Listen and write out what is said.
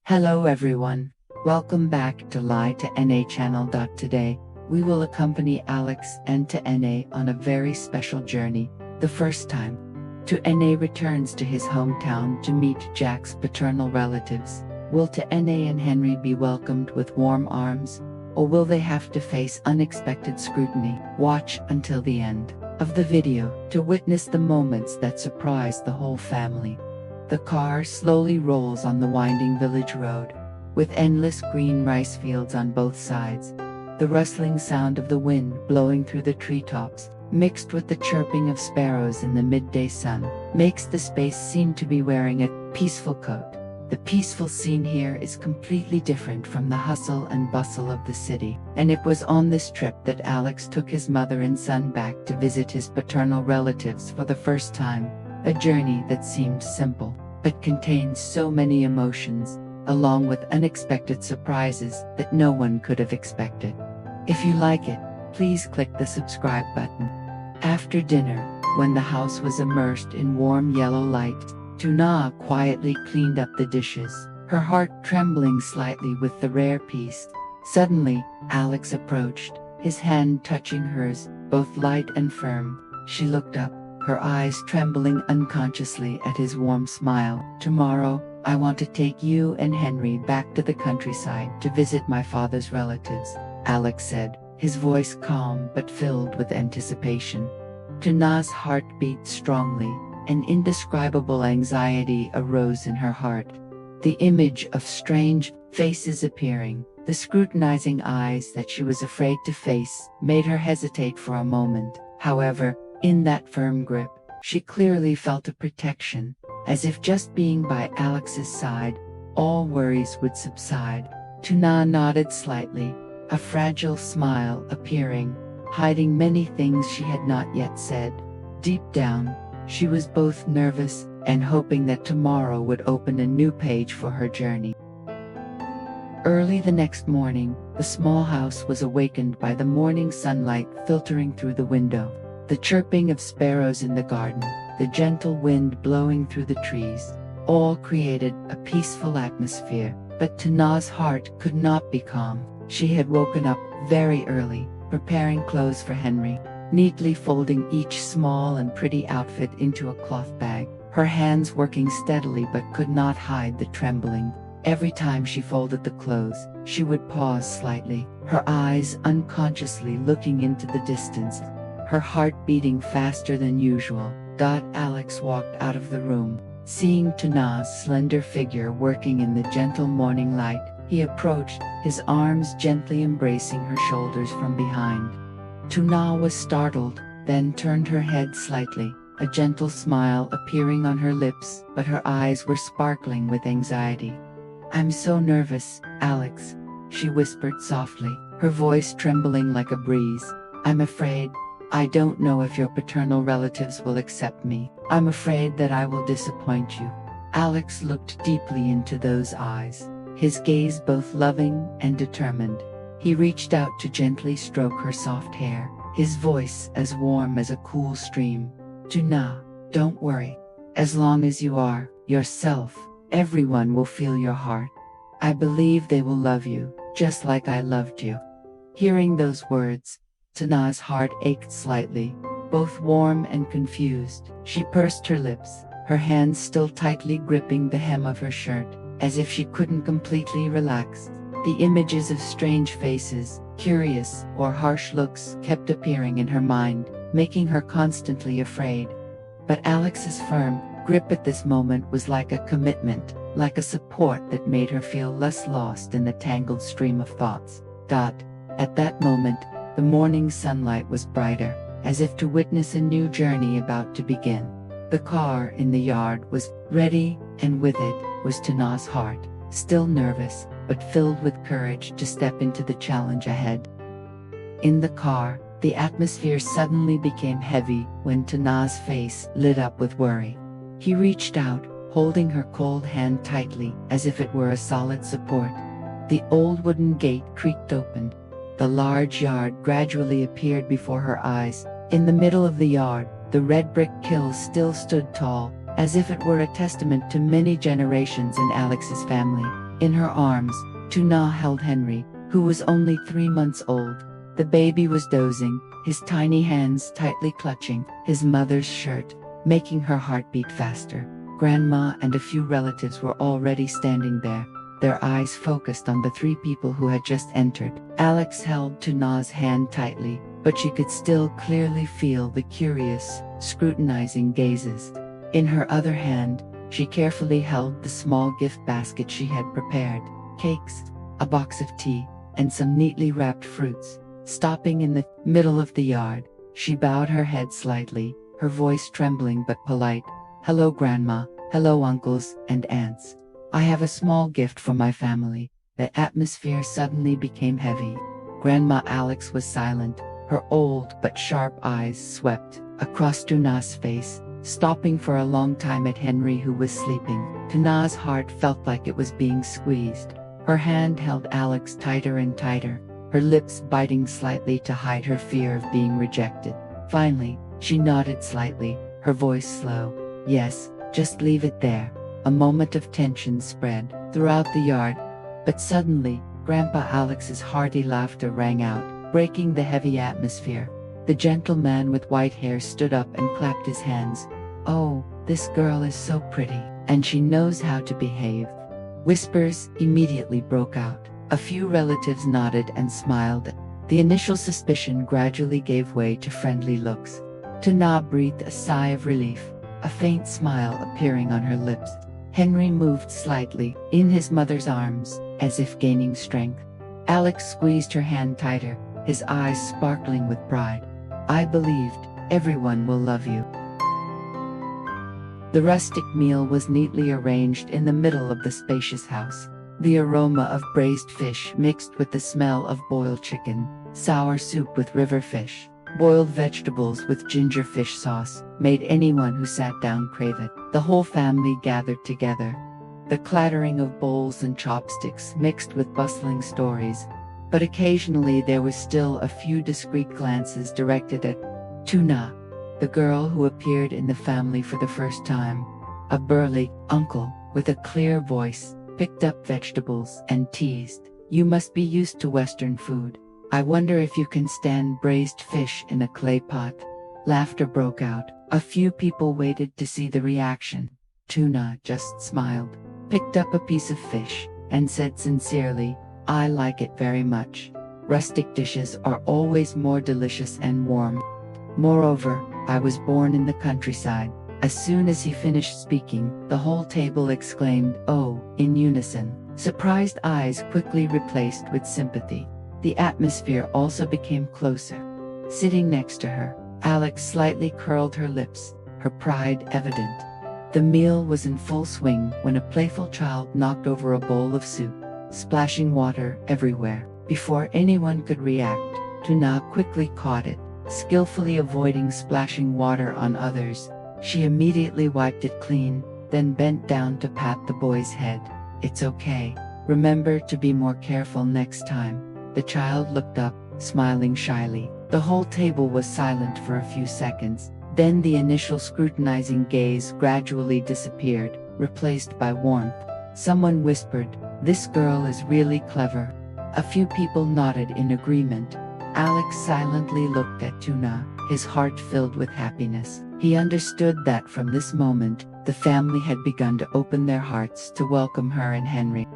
Hello everyone, welcome back to lytutay channel. Today, we will accompany Alex and Lytutay on a very special journey. The first time, Lytutay returns to his hometown to meet Jack's paternal relatives. Will Lytutay and Henry be welcomed with warm arms, or will they have to face unexpected scrutiny? Watch until the end of the video to witness the moments that surprise the whole family. The car slowly rolls on the winding village road, with endless green rice fields on both sides. The rustling sound of the wind blowing through the treetops, mixed with the chirping of sparrows in the midday sun, makes the space seem to be wearing a peaceful coat. The peaceful scene here is completely different from the hustle and bustle of the city, and it was on this trip that Alex took his mother and son back to visit his paternal relatives for the first time. A journey that seemed simple, but contained so many emotions, along with unexpected surprises that no one could have expected. If you like it, please click the subscribe button. After dinner, when the house was immersed in warm yellow light, Lytutay quietly cleaned up the dishes, her heart trembling slightly with the rare peace. Suddenly, Alex approached, his hand touching hers, both light and firm. She looked up, her eyes trembling unconsciously at his warm smile. "Tomorrow, I want to take you and Henry back to the countryside to visit my father's relatives," Alex said, his voice calm but filled with anticipation. Lytutay's heart beat strongly, an indescribable anxiety arose in her heart. The image of strange faces appearing, the scrutinizing eyes that she was afraid to face, made her hesitate for a moment. However, in that firm grip, she clearly felt a protection, as if just being by Alex's side, all worries would subside. Lytutay nodded slightly, a fragile smile appearing, hiding many things she had not yet said. Deep down, she was both nervous and hoping that tomorrow would open a new page for her journey. Early the next morning, the small house was awakened by the morning sunlight filtering through the window. The chirping of sparrows in the garden, the gentle wind blowing through the trees, all created a peaceful atmosphere. But Lytutay's heart could not be calm. She had woken up very early, preparing clothes for Henry, neatly folding each small and pretty outfit into a cloth bag, her hands working steadily but could not hide the trembling. Every time she folded the clothes, she would pause slightly, her eyes unconsciously looking into the distance, her heart beating faster than usual. Alex walked out of the room, seeing Lytutay's slender figure working in the gentle morning light. He approached, his arms gently embracing her shoulders from behind. Lytutay was startled, then turned her head slightly, a gentle smile appearing on her lips, but her eyes were sparkling with anxiety. "I'm so nervous, Alex," she whispered softly, her voice trembling like a breeze. "I'm afraid. I don't know if your paternal relatives will accept me. I'm afraid that I will disappoint you." Alex looked deeply into those eyes, his gaze both loving and determined. He reached out to gently stroke her soft hair, his voice as warm as a cool stream. "Lytutay, don't worry. As long as you are yourself, everyone will feel your heart. I believe they will love you, just like I loved you." Hearing those words, Lytutay's heart ached slightly, both warm and confused. She pursed her lips, her hands still tightly gripping the hem of her shirt, as if she couldn't completely relax. The images of strange faces, curious or harsh looks, kept appearing in her mind, making her constantly afraid. But Alex's firm grip at this moment was like a commitment, like a support that made her feel less lost in the tangled stream of thoughts. At that moment, the morning sunlight was brighter, as if to witness a new journey about to begin. The car in the yard was ready, and with it was Lytutay's heart, still nervous, but filled with courage to step into the challenge ahead. In the car, the atmosphere suddenly became heavy when Lytutay's face lit up with worry. He reached out, holding her cold hand tightly, as if it were a solid support. The old wooden gate creaked open. The large yard gradually appeared before her eyes. In the middle of the yard, the red brick kiln still stood tall, as if it were a testament to many generations in Alex's family. In her arms, Tuna held Henry, who was only 3 months old. The baby was dozing, his tiny hands tightly clutching his mother's shirt, making her heart beat faster. Grandma and a few relatives were already standing there, their eyes focused on the 3 people who had just entered. Alex held Tuna's hand tightly, but she could still clearly feel the curious, scrutinizing gazes. In her other hand, she carefully held the small gift basket she had prepared: cakes, a box of tea, and some neatly wrapped fruits. Stopping in the middle of the yard, she bowed her head slightly, her voice trembling but polite. "Hello, Grandma. Hello, uncles and aunts. I have a small gift for my family." The atmosphere suddenly became heavy. Grandma Alex was silent, her old but sharp eyes swept across Tuna's face, stopping for a long time at Henry, who was sleeping. Tuna's heart felt like it was being squeezed. Her hand held Alex tighter and tighter, her lips biting slightly to hide her fear of being rejected. Finally, she nodded slightly, her voice slow. "Yes, just leave it there." A moment of tension spread throughout the yard, but suddenly, Grandpa Alex's hearty laughter rang out, breaking the heavy atmosphere. The gentleman with white hair stood up and clapped his hands. "Oh, this girl is so pretty, and she knows how to behave." Whispers immediately broke out. A few relatives nodded and smiled. The initial suspicion gradually gave way to friendly looks. Tuna breathed a sigh of relief, a faint smile appearing on her lips. Henry moved slightly in his mother's arms, as if gaining strength. Alex squeezed her hand tighter, his eyes sparkling with pride. "I believed everyone will love you." The rustic meal was neatly arranged in the middle of the spacious house. The aroma of braised fish mixed with the smell of boiled chicken, sour soup with river fish, boiled vegetables with ginger fish sauce, made anyone who sat down crave it. The whole family gathered together. The clattering of bowls and chopsticks mixed with bustling stories, but occasionally there was still a few discreet glances directed at Tuna, the girl who appeared in the family for the first time. A burly uncle with a clear voice picked up vegetables and teased, "You must be used to Western food. I wonder if you can stand braised fish in a clay pot." Laughter broke out. A few people waited to see the reaction. Tuna just smiled, picked up a piece of fish, and said sincerely, "I like it very much. Rustic dishes are always more delicious and warm. Moreover, I was born in the countryside." As soon as he finished speaking, the whole table exclaimed, "Oh," in unison. Surprised eyes quickly replaced with sympathy. The atmosphere also became closer. Sitting next to her, Alex slightly curled her lips, her pride evident. The meal was in full swing when a playful child knocked over a bowl of soup, splashing water everywhere. Before anyone could react, Tuna quickly caught it, skillfully avoiding splashing water on others. She immediately wiped it clean, then bent down to pat the boy's head. "It's okay. Remember to be more careful next time." The child looked up, smiling shyly. The whole table was silent for a few seconds. Then the initial scrutinizing gaze gradually disappeared, replaced by warmth. Someone whispered, "This girl is really clever." A few people nodded in agreement. Alex silently looked at Tuna, his heart filled with happiness. He understood that from this moment, the family had begun to open their hearts to welcome her and Henry.